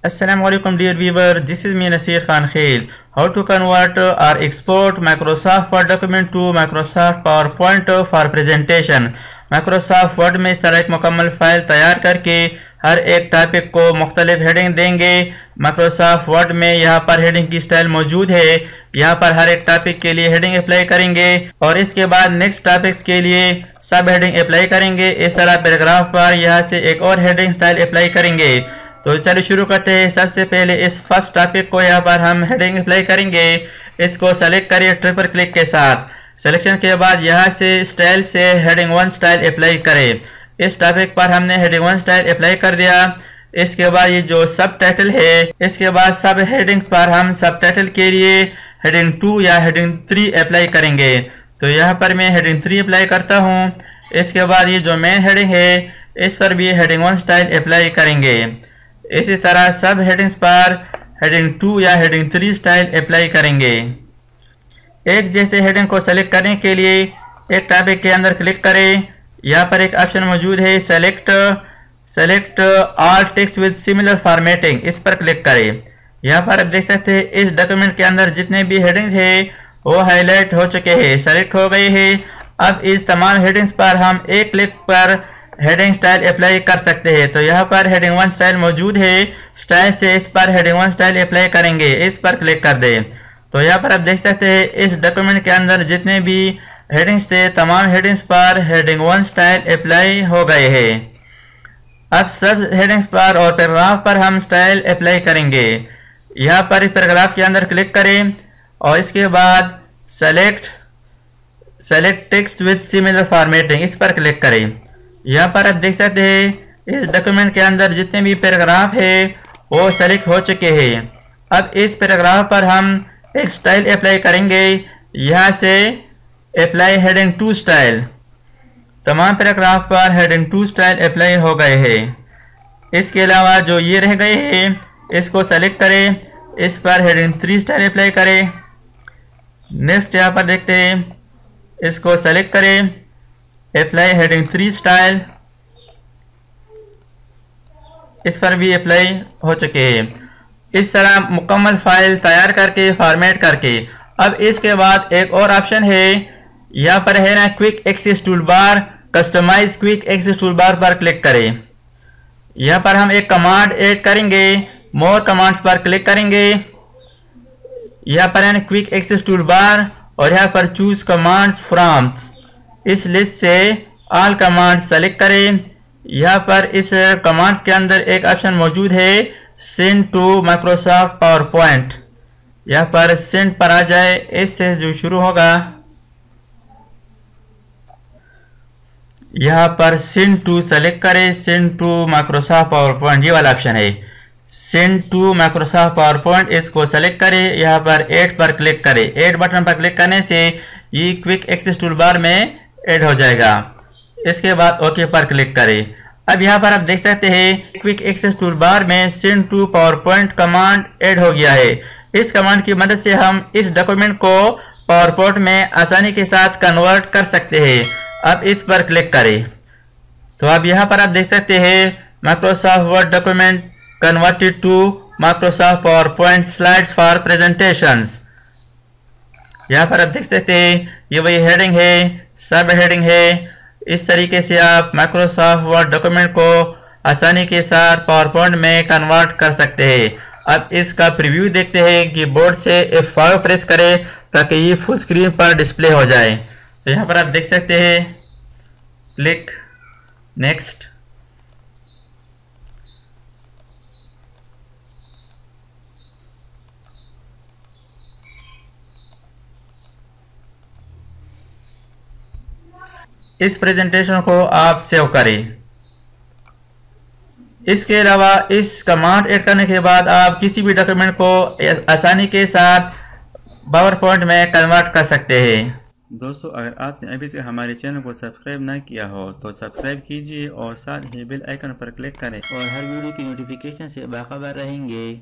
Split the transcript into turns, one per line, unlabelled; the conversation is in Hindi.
Assalamualaikum dear viewer, this is me Nasir Khan Khail. How to convert or export Microsoft Word document to Microsoft PowerPoint for presentation. Microsoft Word में इस तरह एक मुकम्मल फाइल तैयार करके हर एक टॉपिक को मुख्तलिफ हेडिंग देंगे। Microsoft Word में यहाँ पर हेडिंग की स्टाइल मौजूद है। यहाँ पर हर एक टॉपिक के लिए हेडिंग अप्लाई करेंगे और इसके बाद नेक्स्ट टॉपिक्स के लिए सब हेडिंग अप्लाई करेंगे। इस तरह पैराग्राफ पर यहाँ से एक और हेडिंग स्टाइल अप्लाई करेंगे। तो चलिए शुरू करते हैं। सबसे पहले इस फर्स्ट टॉपिक को यहाँ पर हम हेडिंग अप्लाई करेंगे। इसको सेलेक्ट करिए ट्रिपल क्लिक के साथ। सिलेक्शन के बाद यहाँ से स्टाइल से हेडिंग 1 स्टाइल अप्लाई करें। इस टॉपिक पर हमने हेडिंग 1 स्टाइल अप्लाई कर दिया। इसके बाद ये जो सब टाइटल है, इसके बाद सब हेडिंग्स पर हम सब टाइटल के लिए हेडिंग 2 या हेडिंग 3 अप्लाई करेंगे। तो यहाँ पर मैं हेडिंग 3 अप्लाई करता हूँ। इसके बाद ये जो मेन हेडिंग है, इस पर भी हेडिंग 1 स्टाइल अप्लाई करेंगे। इसी तरह सब हेडिंग्स पर हेडिंग 2 या हेडिंग 3 स्टाइल अप्लाई करेंगे। एक जैसे हेडिंग को सेलेक्ट करने के लिए एक टॉपिक के अंदर क्लिक करें। यहाँ पर एक ऑप्शन मौजूद है select all text with similar formatting, इस पर क्लिक करें। यहाँ पर आप देख सकते हैं इस डॉक्यूमेंट के अंदर जितने भी हेडिंग्स है वो हाईलाइट हो चुके हैं, सेलेक्ट हो गए हैं। अब इस तमाम हेडिंग्स पर हम एक क्लिक पर हेडिंग स्टाइल अप्लाई कर सकते हैं। तो यहाँ पर हेडिंग 1 स्टाइल मौजूद है। स्टाइल से इस पर हेडिंग 1 स्टाइल अप्लाई करेंगे, इस पर क्लिक कर दें। तो यहाँ पर आप देख सकते हैं इस डॉक्यूमेंट के अंदर जितने भी हेडिंग्स थे तमाम हेडिंग्स पर हेडिंग 1 स्टाइल अप्लाई हो गए हैं। अब सब हेडिंग्स पर और पैराग्राफ पर हम स्टाइल अप्लाई करेंगे। यहाँ पर इस पैराग्राफ के अंदर क्लिक करें और इसके बाद select text with similar formatting, इस पर क्लिक करें। यहाँ पर आप देख सकते हैं इस डॉक्यूमेंट के अंदर जितने भी पैराग्राफ है वो सेलेक्ट हो चुके हैं। अब इस पैराग्राफ पर हम एक स्टाइल अप्लाई करेंगे। यहाँ से अप्लाई हेडिंग 2 स्टाइल। तमाम पैराग्राफ पर हेडिंग 2 स्टाइल अप्लाई हो गए हैं। इसके अलावा जो ये रह गए हैं इसको सेलेक्ट करें, इस पर हेडिंग 3 स्टाइल अप्लाई करें। नेक्स्ट यहाँ पर देखते हैं, इसको सेलेक्ट करें, अप्लाई हेडिंग 3 स्टाइल, इस पर भी अप्लाई हो चुके हैं। इस तरह मुकम्मल फाइल तैयार करके फॉर्मेट करके अब इसके बाद एक और ऑप्शन है, यहाँ पर है ना quick access tool bar, customise quick access tool bar पर क्लिक करें। यहाँ पर हम एक कमांड ऐड करेंगे, मोर कमांड्स पर क्लिक करेंगे। यहाँ पर है ना क्विक एक्सेस टूल बार और यहाँ पर चूज कमांड्स फ्रॉम, इस लिस्ट से ऑल कमांड सेलेक्ट करें। यहाँ पर इस कमांड्स के अंदर एक ऑप्शन मौजूद है send to Microsoft PowerPoint. यहाँ पर सेंड पर आ जाए, इससे जो शुरू होगा यहाँ पर सेंड टू सेलेक्ट करें, send to Microsoft PowerPoint, ये वाला ऑप्शन है send to Microsoft PowerPoint. इसको सेलेक्ट करें, यहाँ पर ऐड पर क्लिक करें। ऐड बटन पर क्लिक करने से ये क्विक एक्सेस टूल बार में ऐड हो जाएगा। इसके बाद ओके पर क्लिक करें। अब यहाँ पर आप देख सकते हैं क्विक एक्सेस टूल बार में send to PowerPoint command add हो गया है। इस कमांड की मदद से हम इस डॉक्यूमेंट को पावर पॉइंट में आसानी के साथ कन्वर्ट कर सकते हैं। अब इस पर क्लिक करें। तो अब यहाँ पर आप देख सकते हैं Microsoft Word document converted to Microsoft PowerPoint slides for presentations. यहाँ पर आप देख सकते हैं ये वही हेडिंग है, सब हेडिंग है। इस तरीके से आप माइक्रोसॉफ्ट वर्ड डॉक्यूमेंट को आसानी के साथ पावर पॉइंट में कन्वर्ट कर सकते हैं। अब इसका प्रीव्यू देखते हैं कि बोर्ड से F5 प्रेस करें ताकि ये फुल स्क्रीन पर डिस्प्ले हो जाए। तो यहाँ पर आप देख सकते हैं क्लिक नेक्स्ट। इस प्रेजेंटेशन को आप सेव करें। इसके अलावा इस कमांड ऐड करने के बाद आप किसी भी डॉक्यूमेंट को आसानी के साथ पावर पॉइंट में कन्वर्ट कर सकते हैं। दोस्तों, अगर आपने अभी तक हमारे चैनल को सब्सक्राइब ना किया हो तो सब्सक्राइब कीजिए और साथ ही बेल आइकन पर क्लिक करें और हर वीडियो की नोटिफिकेशन से बाखबर रहेंगे।